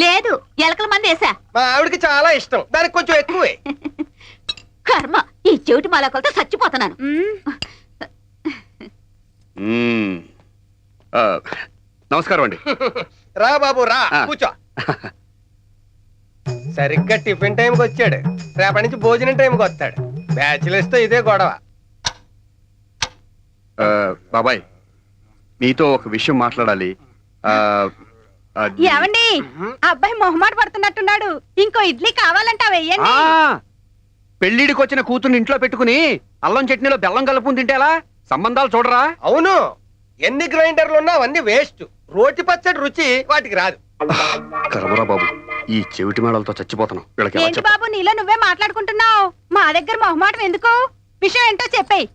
లేదు, ఎలకల మంది వేసా. మా ఆవిడకి చాలా ఇష్టం, దానికి కొంచెం ఎక్కువే. కర్మ, ఈ చెవిటి మాలకలతో చచ్చిపోతున్నాను. నమస్కారం అండి. రా బాబు రా, కూర్చో. సరిగ్గా టిఫిన్ టైంకి వచ్చాడు, రేపటి నుంచి భోజనం టైంకి వస్తాడు. బ్యాచిలర్స్ తో ఇదే గొడవ. బాబాయ్, మీతో ఒక విషయం మాట్లాడాలి. ఏమండి, అబ్బాయి మొహమాట పడుతున్నట్టున్నాడు. ఇంకో ఇడ్లీ కావాలంటా వెయ్యండి. పెళ్లిడికి వచ్చిన కూతుర్ని ఇంట్లో పెట్టుకుని అల్లం చట్నీలో బెల్లం కలుపుకుని తింటే ఎలా? సంబంధాలు చూడరా? అవును, ఎన్ని గ్రైండర్లు ఉన్నా అవన్నీ వేస్ట్. రోటి పచ్చడి రుచి వాటికి రాదు. కరవరా బాబు, ఈ చెవిటి మేడలతో చచ్చిపోతున్నాం. ఏంటి బాబు, నీలో నువ్వే మాట్లాడుకుంటున్నావు? మా దగ్గర మొహమాటం ఎందుకు? విషయం ఏంటో చెప్పేయ్.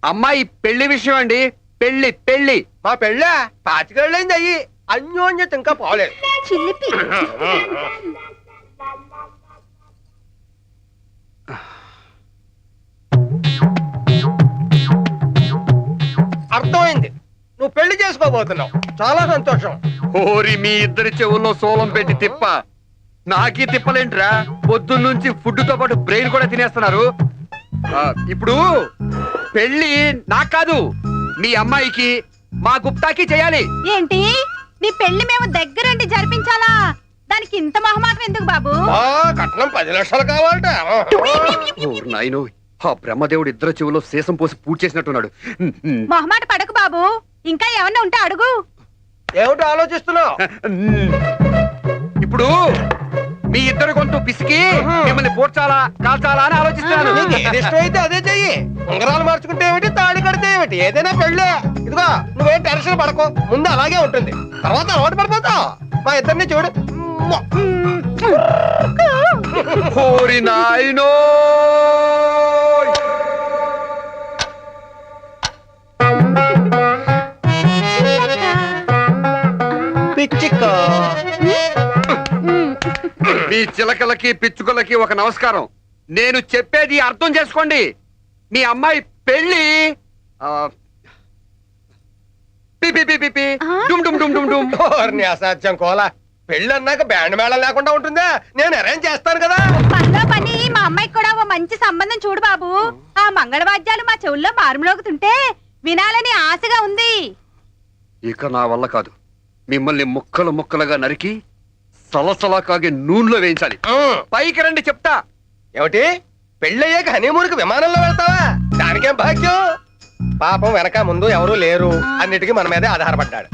అమ్మాయి పెళ్లి విషయం అండి. పెళ్లి పెళ్లి మా పెళ్ళా 25 ఏళ్ళైంది. అయ్యి అన్యోన్యత ఇంకా పోలేదు. చిల్లిపి. అర్థమైంది, నువ్వు పెళ్లి చేసుకోబోతున్నావు. చాలా సంతోషం. ఓరి మీ ఇద్దరి చెవుల్లో సోలం పెట్టి తిప్ప. నాకీ తిప్పలేంట్రా? పొద్దున్నుంచి ఫుడ్ తో పాటు బ్రెయిన్ కూడా తినేస్తున్నారు. ఇప్పుడు పెళ్లి నాకు కాదు, మీ అమ్మాయికి మా గుప్తాకి చేయాలి. ఏంటి, నీ పెళ్లి మేము దగ్గరండి జరిపించాలా? దానికి ఇంత మొహమాటం ఎందుకు బాబు? కట్నం 10 లక్షలు కావాలట. నాయనో, ఆ బ్రహ్మదేవుడు ఇద్దరు చెవులో శేషం పోసి పూజ చేసినట్టున్నాడు. మొహమాట పడకు బాబు, ఇంకా ఏమన్నా ఉంటే అడుగు. ఏమిటి ఆలోచిస్తున్నావు? ఇప్పుడు మీ ఇద్దరు గొంతు పిసికి మిమ్మల్ని పోడ్చాలా కాల్చాలా అని ఆలోచిస్తున్నాను. ఇష్టం అయితే అదే చెయ్యి. ఉంగరాలు మార్చుకుంటే ఏమిటి, తాళి కడితే ఏమిటి, ఏదైనా పెళ్ళే. ఇదిగో నువ్వేం టెన్షన్ పడకు, ముందు అలాగే ఉంటుంది, తర్వాత అలవాటు పడిపోతావు. మా ఇద్దరిని చూడు. ఓరి నాయనో, పిచ్చికో. మీ చిలకలకి పిచ్చుకలకి ఒక నమస్కారం. నేను చెప్పేది అర్థం చేసుకోండి. మీ అమ్మాయి పెళ్లి అసాధ్యం కోలా. పెళ్లి అన్నాక బ్యాండ్ మేళం లేకుండా ఉంటుందా? నేను అరేంజ్ చేస్తాను కదా. పనిలో పని మా అమ్మాయికి కూడా ఓ మంచి సంబంధం చూడు బాబు. ఆ మంగళవాద్యాలు మా చెవుల్లో మారుమోగుతుంటే వినాలని ఆశగా ఉంది. ఇక నా వల్ల కాదు. మిమ్మల్ని ముక్కలు ముక్కలుగా నరికి సలసలా కాగి నూనెలో వేయించాలి. పైకి రండి చెప్తా. ఏమిటి, పెళ్ళయ్యాక హనీమూన్కి విమానంలో వెళ్తావా? దానికేం భాగ్యం. పాపం వెనక ముందు ఎవరూ లేరు, అన్నిటికీ మన మీదే ఆధారపడ్డాడు.